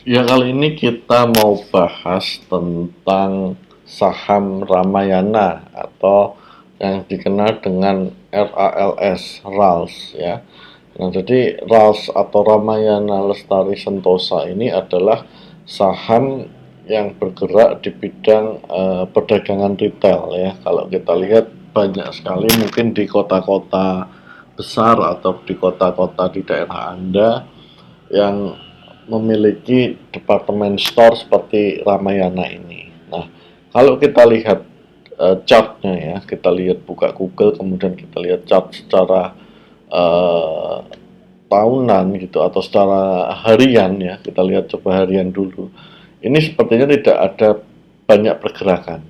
Ya, kali ini kita mau bahas tentang saham Ramayana atau yang dikenal dengan RALS, RALS ya. Nah, jadi RALS atau Ramayana Lestari Sentosa ini adalah saham yang bergerak di bidang perdagangan retail ya. Kalau kita lihat banyak sekali mungkin di kota-kota besar atau di kota-kota di daerah Anda yang memiliki departemen store seperti Ramayana ini. Nah, kalau kita lihat chartnya ya, kita lihat buka Google, kemudian kita lihat chart secara uh, tahunan gitu atau secara harian ya, kita lihat coba harian dulu. Ini sepertinya tidak ada banyak pergerakan.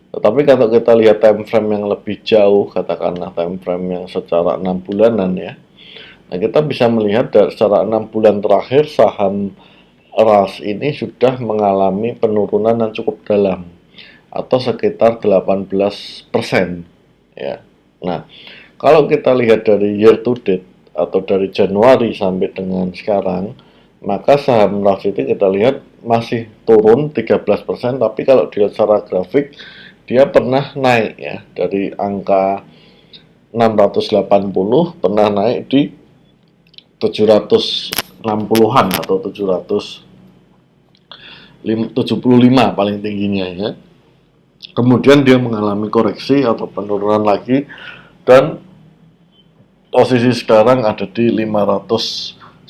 Tetapi kalau kita lihat time frame yang lebih jauh, katakanlah time frame yang secara 6 bulanan ya, nah, kita bisa melihat secara 6 bulan terakhir saham RAS ini sudah mengalami penurunan yang cukup dalam atau sekitar 18% ya. Nah, kalau kita lihat dari year to date atau dari Januari sampai dengan sekarang, maka saham RAS itu kita lihat masih turun 13%, tapi kalau dilihat secara grafik dia pernah naik ya dari angka 680 pernah naik di 760-an atau 775 paling tingginya ya. Kemudian dia mengalami koreksi atau penurunan lagi dan posisi sekarang ada di 590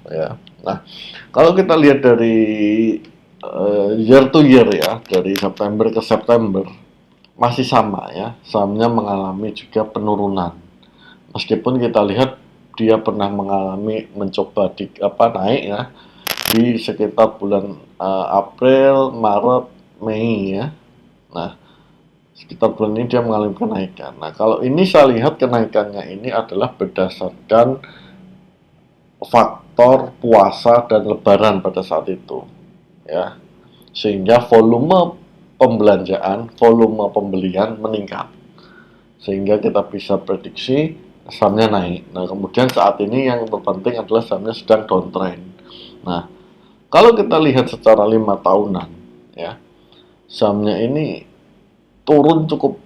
ya. Nah, kalau kita lihat dari year to year ya, dari September ke September masih sama ya, sahamnya mengalami juga penurunan. Meskipun kita lihat dia pernah mengalami mencoba naik ya di sekitar bulan April, Maret, Mei ya. Nah, sekitar bulan ini dia mengalami kenaikan. Nah, kalau ini saya lihat kenaikannya ini adalah berdasarkan faktor puasa dan lebaran pada saat itu. Ya. Sehingga volume pembelanjaan, volume pembelian meningkat. Sehingga kita bisa prediksi sahamnya naik. Nah, kemudian saat ini yang terpenting adalah sahamnya sedang downtrend. Nah, kalau kita lihat secara 5 tahunan, ya, sahamnya ini turun cukup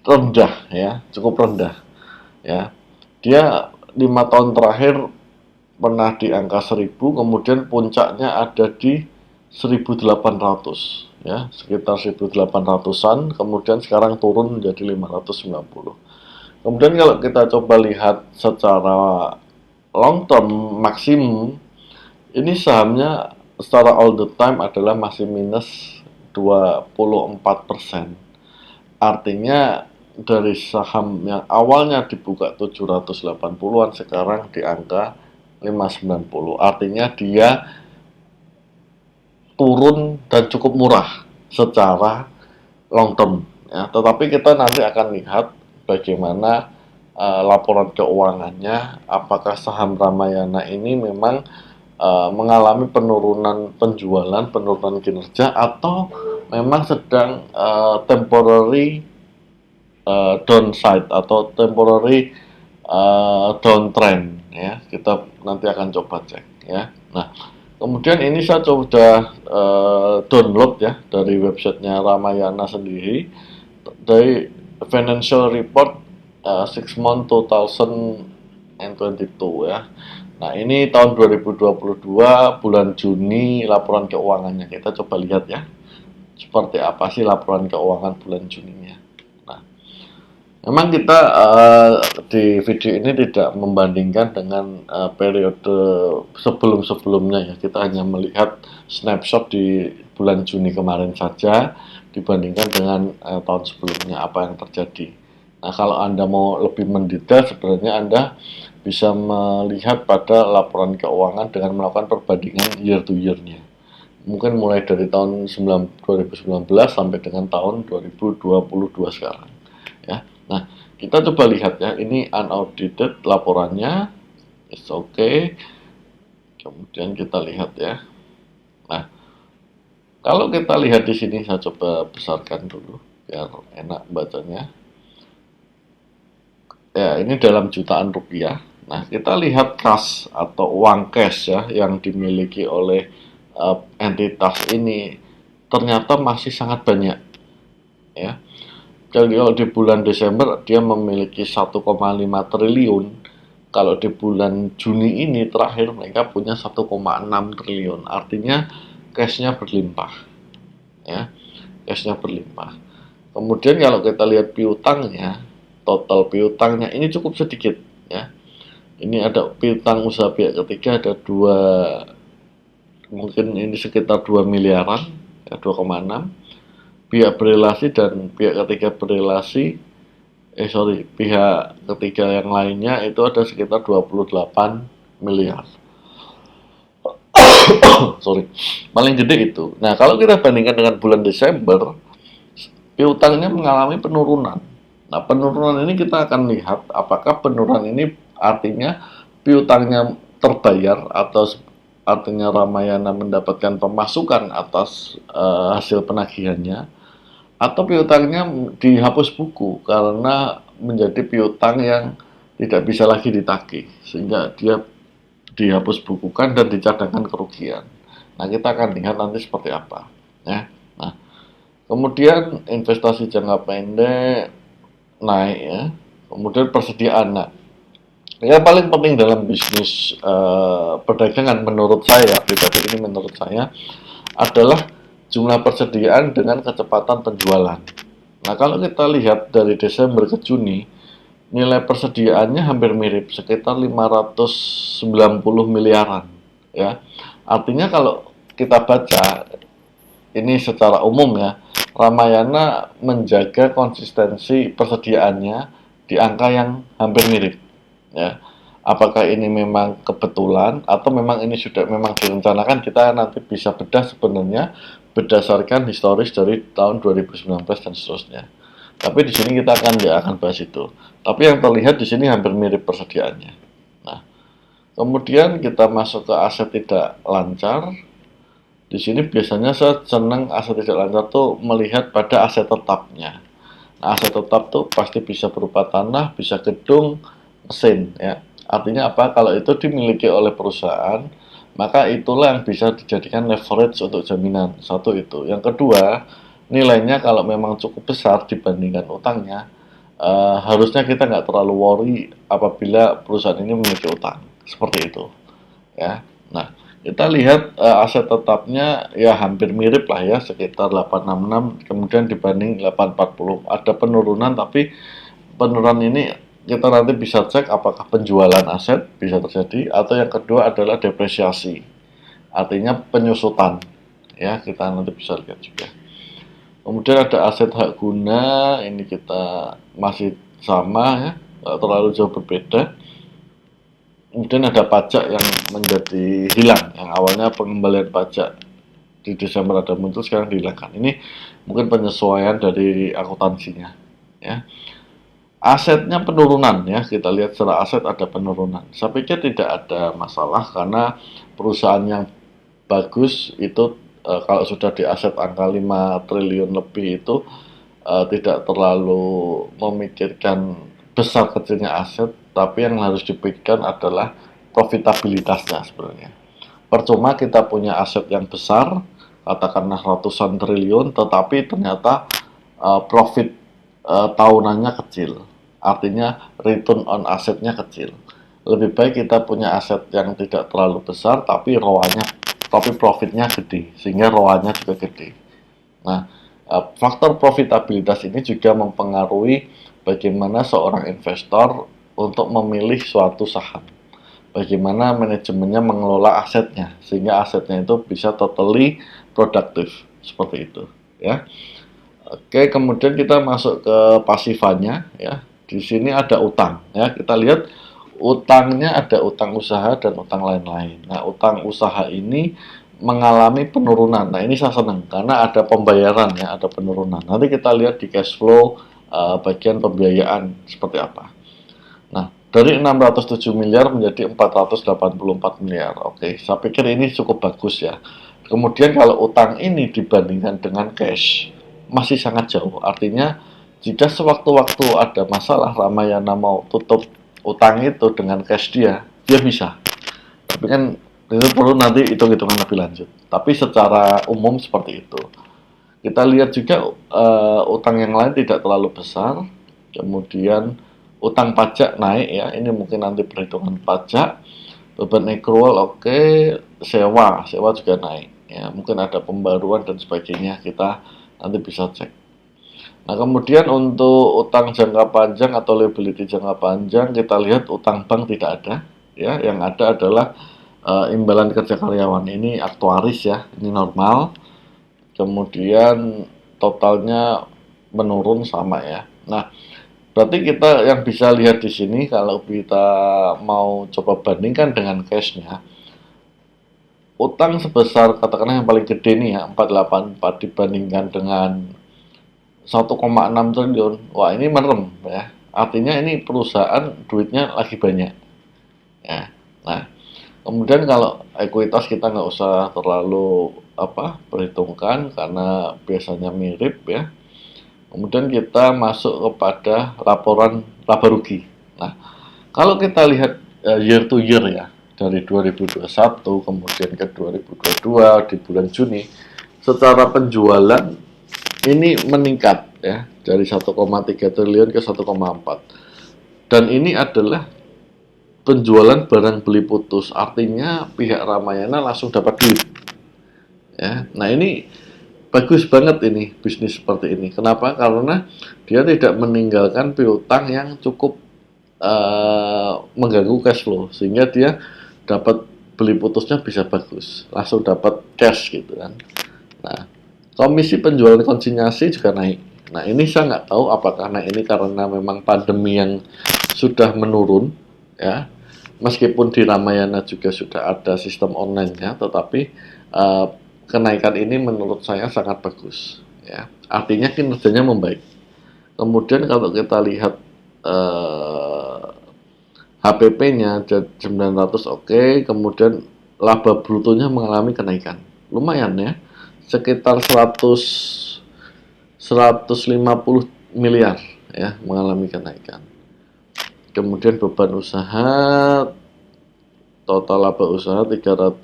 rendah, ya, cukup rendah, ya. Dia 5 tahun terakhir pernah di angka 1000, kemudian puncaknya ada di 1800, ya, sekitar 1800-an, kemudian sekarang turun menjadi 590. Kemudian kalau kita coba lihat secara long term maksimum, ini sahamnya secara all the time adalah masih minus 24%. Artinya dari saham yang awalnya dibuka 780-an sekarang di angka 590. Artinya dia turun dan cukup murah secara long term ya. Tetapi kita nanti akan lihat bagaimana laporan keuangannya, apakah saham Ramayana ini memang mengalami penurunan penjualan, penurunan kinerja, atau memang sedang temporary downside atau temporary downtrend ya. Kita nanti akan coba cek ya. Nah, kemudian ini saya sudah download ya dari websitenya Ramayana sendiri, dari financial report 6 month 2022 ya. Nah, ini tahun 2022 bulan Juni laporan keuangannya. Kita coba lihat ya. Seperti apa sih laporan keuangan bulan Juninya. Nah, memang kita di video ini tidak membandingkan dengan periode sebelum-sebelumnya ya. Kita hanya melihat snapshot di bulan Juni kemarin saja dibandingkan dengan tahun sebelumnya apa yang terjadi. Nah, kalau Anda mau lebih mendetail, sebenarnya Anda bisa melihat pada laporan keuangan dengan melakukan perbandingan year to year-nya. Mungkin mulai dari tahun 2019 sampai dengan tahun 2022 sekarang. Ya. Nah, kita coba lihat ya, ini unaudited laporannya. It's okay. Kemudian kita lihat ya. Nah, kalau kita lihat di sini, saya coba besarkan dulu biar enak bacanya. Ya, ini dalam jutaan rupiah Nah, kita lihat kas atau uang cash ya yang dimiliki oleh entitas ini ternyata masih sangat banyak ya. Jadi kalau di bulan Desember dia memiliki 1,5 triliun. Kalau di bulan Juni ini terakhir mereka punya 1,6 triliun. Artinya cashnya berlimpah ya. Cashnya berlimpah. Kemudian kalau kita lihat piutangnya, total piutangnya ini cukup sedikit ya. Ini ada piutang usaha pihak ketiga ada dua, mungkin ini sekitar 2 miliaran ya, 2,6. Pihak berelasi dan pihak ketiga berelasi pihak ketiga yang lainnya itu ada sekitar 28 miliar. Sorry, paling gede itu. Nah, kalau kita bandingkan dengan bulan Desember, piutangnya mengalami penurunan. Nah, penurunan ini kita akan lihat apakah penurunan ini artinya piutangnya terbayar atau artinya Ramayana mendapatkan pemasukan atas hasil penagihannya, atau piutangnya dihapus buku karena menjadi piutang yang tidak bisa lagi ditagih sehingga dia dihapus bukukan dan dicadangkan kerugian. Nah, kita akan lihat nanti seperti apa ya. Nah, kemudian investasi jangka pendek naik ya. Kemudian persediaan. Nah, yang paling penting dalam bisnis perdagangan menurut saya pribadi, ini menurut saya adalah jumlah persediaan dengan kecepatan penjualan. Nah, kalau kita lihat dari Desember ke Juni, nilai persediaannya hampir mirip, sekitar 590 miliaran ya. Artinya kalau kita baca ini secara umum ya, Ramayana menjaga konsistensi persediaannya di angka yang hampir mirip ya. Apakah ini memang kebetulan atau memang ini sudah memang direncanakan, kita nanti bisa bedah sebenarnya berdasarkan historis dari tahun 2019 dan seterusnya. Tapi di sini kita akan bahas itu. Tapi yang terlihat di sini hampir mirip persediaannya. Nah, kemudian kita masuk ke aset tidak lancar. Di sini biasanya saya senang aset tidak lancar tuh melihat pada aset tetapnya. Nah, aset tetap tuh pasti bisa berupa tanah, bisa gedung, mesin ya. Artinya apa? Kalau itu dimiliki oleh perusahaan, maka itulah yang bisa dijadikan leverage untuk jaminan. Satu itu. Yang kedua, nilainya kalau memang cukup besar dibandingkan utangnya, harusnya kita nggak terlalu worry apabila perusahaan ini memiliki utang. Seperti itu. Ya. Nah, kita lihat aset tetapnya ya hampir mirip lah ya, sekitar 866, kemudian dibanding 840. Ada penurunan, tapi penurunan ini kita nanti bisa cek apakah penjualan aset bisa terjadi, atau yang kedua adalah depresiasi, artinya penyusutan ya, kita nanti bisa lihat juga. Kemudian ada aset hak guna, ini kita masih sama ya, nggak terlalu jauh berbeda. Kemudian ada pajak yang menjadi hilang, yang awalnya pengembalian pajak di Desember ada muncul, sekarang dihilangkan. Ini mungkin penyesuaian dari akuntansinya ya. Asetnya penurunan ya, kita lihat secara aset ada penurunan. Saya pikir tidak ada masalah karena perusahaan yang bagus itu kalau sudah di aset angka 5 triliun lebih itu tidak terlalu memikirkan besar kecilnya aset, tapi yang harus dipikirkan adalah profitabilitasnya sebenarnya. Percuma kita punya aset yang besar, katakanlah ratusan triliun, tetapi ternyata profit tahunannya kecil. Artinya return on asetnya kecil. Lebih baik kita punya aset yang tidak terlalu besar, tapi profitnya gede, sehingga ROA-nya juga gede. Nah, faktor profitabilitas ini juga mempengaruhi bagaimana seorang investor untuk memilih suatu saham. Bagaimana manajemennya mengelola asetnya, sehingga asetnya itu bisa totally produktif, seperti itu. Ya. Oke, kemudian kita masuk ke pasifannya, ya. Di sini ada utang, ya. Kita lihat utangnya ada utang usaha dan utang lain-lain. Nah, utang usaha ini mengalami penurunan. Nah, ini saya senang karena ada pembayaran ya, ada penurunan. Nanti kita lihat di cash flow bagian pembiayaan seperti apa. Nah, dari 607 miliar menjadi 484 miliar. Oke, saya pikir ini cukup bagus ya. Kemudian kalau utang ini dibandingkan dengan cash masih sangat jauh. Artinya jika sewaktu-waktu ada masalah Ramayana mau tutup utang itu dengan cash dia bisa. Tapi kan itu perlu nanti hitung-hitungan lebih lanjut. Tapi secara umum seperti itu. Kita lihat juga utang yang lain tidak terlalu besar. Kemudian utang pajak naik ya. Ini mungkin nanti perhitungan pajak. Beban accrual oke. Sewa juga naik. Ya, mungkin ada pembaruan dan sebagainya. Kita nanti bisa cek. Nah, kemudian untuk utang jangka panjang atau liability jangka panjang, kita lihat utang bank tidak ada. Ya, yang ada adalah imbalan kerja karyawan. Ini aktuaris ya, ini normal. Kemudian totalnya menurun sama ya. Nah, berarti kita yang bisa lihat di sini kalau kita mau coba bandingkan dengan cashnya, utang sebesar katakanlah yang paling gede nih ya 484 dibandingkan dengan 1,6 triliun. Wah, ini merem ya. Artinya ini perusahaan duitnya lagi banyak. Ya. Nah, kemudian kalau ekuitas kita nggak usah terlalu perhitungkan karena biasanya mirip ya. Kemudian kita masuk kepada laporan laba rugi. Nah, kalau kita lihat year to year ya, dari 2021 kemudian ke 2022 di bulan Juni, secara penjualan ini meningkat ya dari 1,3 triliun ke 1,4. Dan ini adalah penjualan barang beli putus, artinya pihak Ramayana langsung dapat duit. Ya, nah ini bagus banget ini bisnis seperti ini. Kenapa? Karena dia tidak meninggalkan piutang yang cukup mengganggu cash flow, sehingga dia dapat beli putusnya bisa bagus, langsung dapat cash gitu kan. Nah, komisi penjualan konsinyasi juga naik. Nah, ini saya nggak tahu apakah naik ini karena memang pandemi yang sudah menurun ya. Meskipun di Ramayana juga sudah ada sistem online ya, tetapi kenaikan ini menurut saya sangat bagus ya. Artinya kinerjanya membaik. Kemudian kalau kita lihat HPP-nya 900 oke, kemudian laba brutonya mengalami kenaikan. Lumayan ya. Sekitar 150 miliar ya mengalami kenaikan. Kemudian beban usaha, total laba usaha 300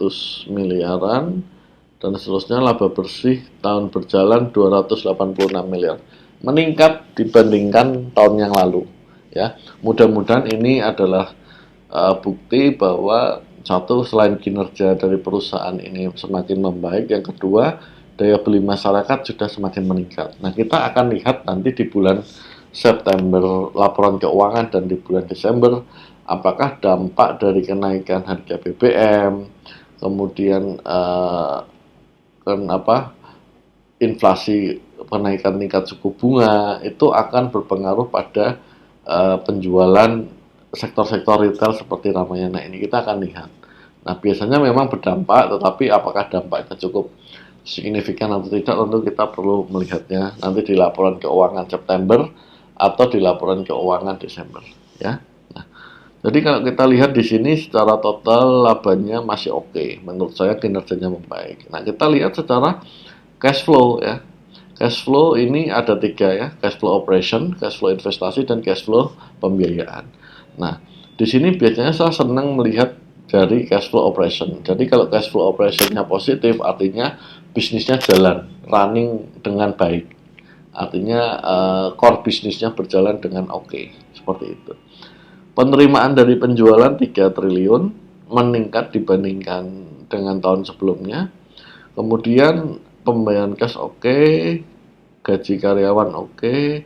miliaran dan seterusnya. Laba bersih tahun berjalan 286 miliar, meningkat dibandingkan tahun yang lalu ya. Mudah-mudahan ini adalah bukti bahwa satu, selain kinerja dari perusahaan ini semakin membaik, yang kedua daya beli masyarakat sudah semakin meningkat. Nah, kita akan lihat nanti di bulan September laporan keuangan dan di bulan Desember apakah dampak dari kenaikan harga BBM, kemudian inflasi, kenaikan tingkat suku bunga itu akan berpengaruh pada penjualan sektor-sektor retail seperti Ramayana ini. Kita akan lihat. Nah, biasanya memang berdampak, tetapi apakah dampaknya cukup signifikan atau tidak, tentu kita perlu melihatnya nanti di laporan keuangan September atau di laporan keuangan Desember ya. Nah, jadi kalau kita lihat di sini secara total labanya masih oke. Menurut saya kinerjanya membaik. Nah, kita lihat secara cash flow ya. Cash flow ini ada 3 ya, cash flow operation, cash flow investasi, dan cash flow pembiayaan. Nah, di sini biasanya saya senang melihat dari cash flow operation. Jadi kalau cash flow operationnya positif, artinya bisnisnya jalan, running dengan baik. Artinya core bisnisnya berjalan dengan oke, seperti itu. Penerimaan dari penjualan 3 triliun, meningkat dibandingkan dengan tahun sebelumnya. Kemudian pembayaran cash oke, gaji karyawan oke,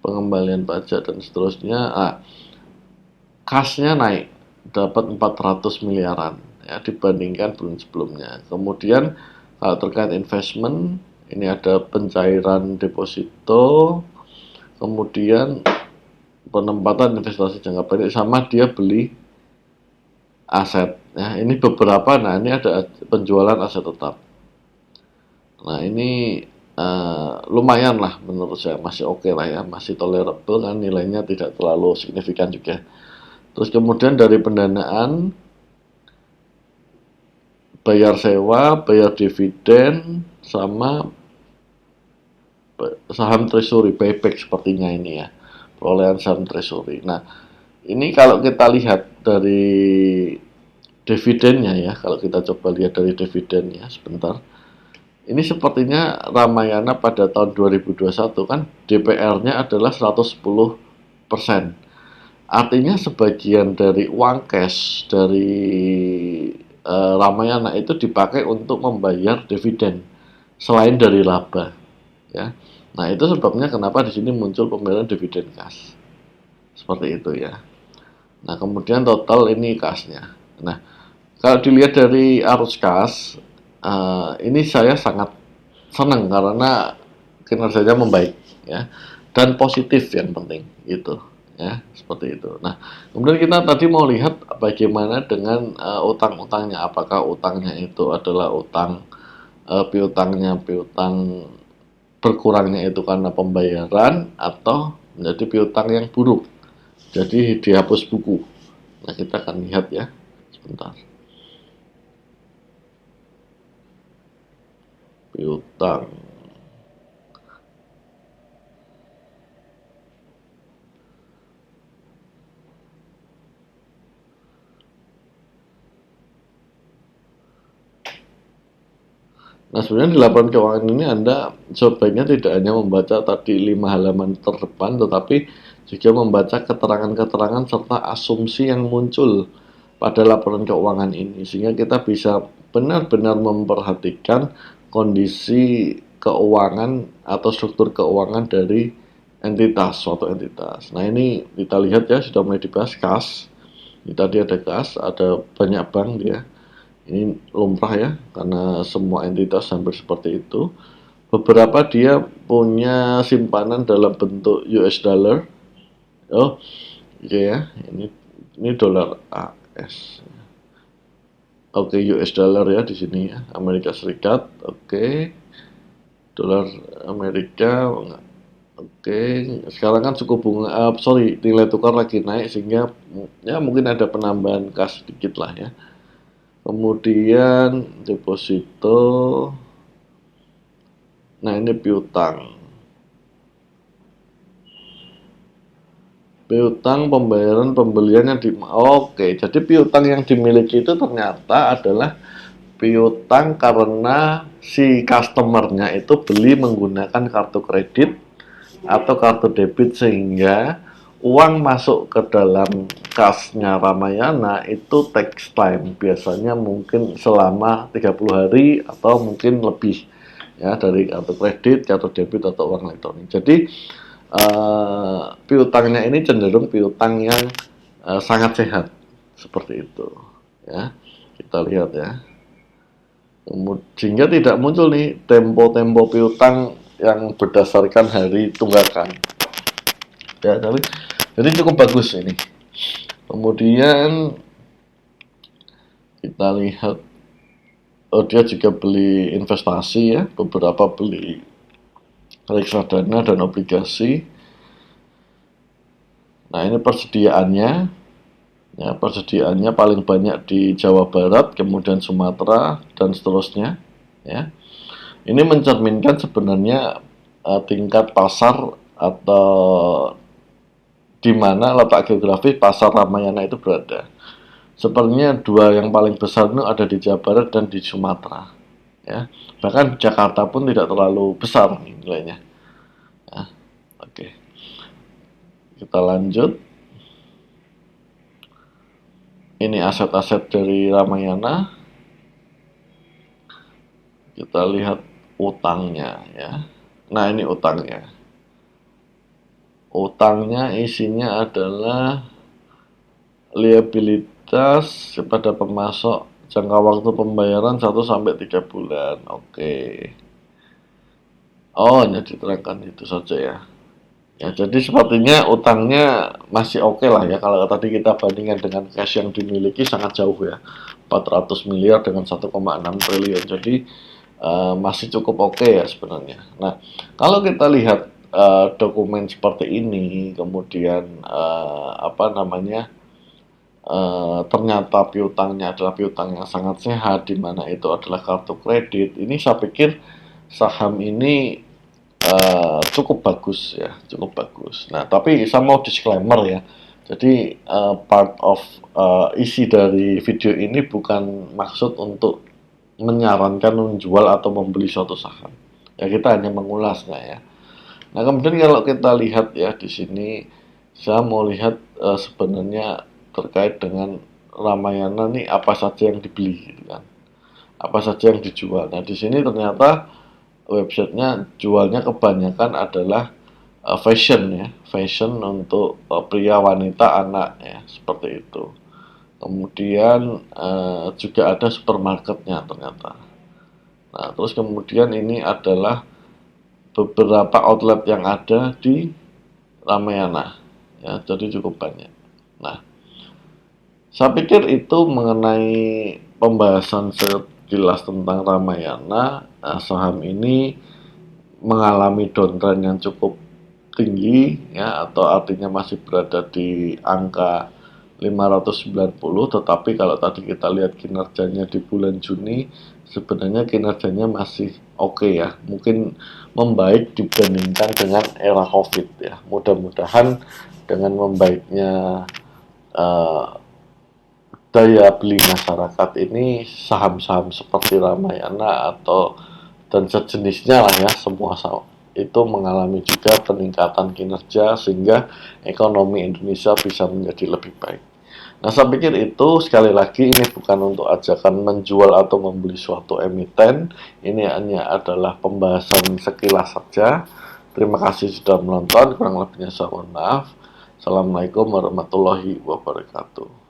pengembalian pajak dan seterusnya. Kasnya naik, dapat 400 miliaran ya dibandingkan bulan sebelumnya. Kemudian kalau terkait investment, ini ada pencairan deposito, kemudian penempatan investasi jangka pendek, sama dia beli aset ya. Ini beberapa. Nah, ini ada penjualan aset tetap. Nah, ini lumayan lah menurut saya, masih oke lah ya, masih tolerable kan, nilainya tidak terlalu signifikan juga. Terus kemudian dari pendanaan, bayar sewa, bayar dividen, sama saham treasury, buyback sepertinya ini ya, perolehan saham treasury. Nah, Ini kalau kita lihat dari dividennya ya, kalau kita coba lihat dari dividennya sebentar. Ini sepertinya Ramayana pada tahun 2021 kan DPR-nya adalah 110%. Artinya sebagian dari uang cash dari Ramayana itu dipakai untuk membayar dividen selain dari laba ya. Nah, itu sebabnya kenapa di sini muncul pembayaran dividen kas. Seperti itu ya. Nah, kemudian total ini kasnya. Nah, kalau dilihat dari arus kas, ini saya sangat senang karena kinerjanya membaik ya dan positif yang penting gitu ya seperti itu. Nah, kemudian kita tadi mau lihat bagaimana dengan utang-utangnya, apakah utangnya itu adalah utang piutang berkurangnya itu karena pembayaran atau menjadi piutang yang buruk. Jadi dihapus buku. Nah, kita akan lihat ya sebentar. Piutang. Nah, sebenarnya di laporan keuangan ini Anda sebaiknya tidak hanya membaca tadi 5 halaman terdepan, tetapi juga membaca keterangan-keterangan serta asumsi yang muncul pada laporan keuangan ini, sehingga kita bisa benar-benar memperhatikan kondisi keuangan atau struktur keuangan dari entitas, suatu entitas. Nah, ini kita lihat ya, sudah mulai dibahas kas. Ini tadi ada kas, ada banyak bank dia. Ini lumrah ya, karena semua entitas hampir seperti itu. Beberapa dia punya simpanan dalam bentuk US dollar. Oh, iya ya, ini dolar AS. Oke, US dollar ya di sini ya, Amerika Serikat. Oke, dolar Amerika. Oke, sekarang kan suku bunga, sorry, nilai tukar lagi naik sehingga ya mungkin ada penambahan kas sedikit lah ya. Kemudian deposito. Nah, ini piutang. Piutang pembayaran pembelian yang Oke, jadi piutang yang dimiliki itu ternyata adalah piutang karena si customernya itu beli menggunakan kartu kredit atau kartu debit sehingga uang masuk ke dalam kasnya Ramayana itu takes time, biasanya mungkin selama 30 hari atau mungkin lebih ya, dari kartu kredit, kartu debit atau uang elektronik. Jadi piutangnya ini cenderung piutang yang sangat sehat seperti itu ya, kita lihat ya. Sehingga tidak muncul nih tempo-tempo piutang yang berdasarkan hari tunggakan ya, jadi cukup bagus ini. Kemudian kita lihat, dia juga beli investasi ya, beberapa beli reksadana dan obligasi. Nah, ini persediaannya ya, persediaannya paling banyak di Jawa Barat, kemudian Sumatera dan seterusnya ya. Ini mencerminkan sebenarnya tingkat pasar atau di mana letak geografis pasar Ramayana itu berada. Sepertinya dua yang paling besar itu ada di Jawa Barat dan di Sumatera ya. Bahkan Jakarta pun tidak terlalu besar nilainya ya. Oke, kita lanjut. Ini aset-aset dari Ramayana. Kita lihat utangnya ya. Nah, ini utangnya. Utangnya isinya adalah liabilitas kepada pemasok, jangka waktu pembayaran 1-3 bulan. Oke. Oh, hanya diterangkan itu saja ya. Ya, jadi sepertinya utangnya masih oke lah ya. Kalau tadi kita bandingkan dengan cash yang dimiliki sangat jauh ya. 400 miliar dengan 1,6 triliun. Jadi masih cukup oke ya sebenarnya. Nah, kalau kita lihat dokumen seperti ini, kemudian apa namanya, ternyata piutangnya adalah piutang yang sangat sehat, di mana itu adalah kartu kredit. Ini saya pikir saham ini cukup bagus ya, cukup bagus. Nah, tapi saya mau disclaimer ya, Jadi part of isi dari video ini bukan maksud untuk menyarankan menjual atau membeli suatu saham. Ya kita hanya mengulasnya ya. Nah kemudian kalau kita lihat ya di sini, saya mau lihat sebenarnya terkait dengan Ramayana nih apa saja yang dibeli gitu kan, apa saja yang dijual. Nah di sini ternyata websitenya jualnya kebanyakan adalah fashion ya, fashion untuk pria, wanita, anak ya, seperti itu. Kemudian juga ada supermarketnya ternyata. Nah, terus kemudian ini adalah beberapa outlet yang ada di Ramayana. Ya, jadi cukup banyak. Nah, saya pikir itu mengenai pembahasan sekilas tentang Ramayana. Nah, saham ini mengalami downtrend yang cukup tinggi ya, atau artinya masih berada di angka 590, tetapi kalau tadi kita lihat kinerjanya di bulan Juni sebenarnya kinerjanya masih oke ya, mungkin membaik dibandingkan dengan era Covid ya. Mudah-mudahan dengan membaiknya eh, daya beli masyarakat ini, saham-saham seperti Ramayana atau dan sejenisnya lah ya, semua saham itu mengalami juga peningkatan kinerja sehingga ekonomi Indonesia bisa menjadi lebih baik. Nah, saya pikir itu sekali lagi ini bukan untuk ajakan menjual atau membeli suatu emiten. Ini hanya adalah pembahasan sekilas saja. Terima kasih sudah menonton. Kurang lebihnya saya mohon maaf. Assalamualaikum warahmatullahi wabarakatuh.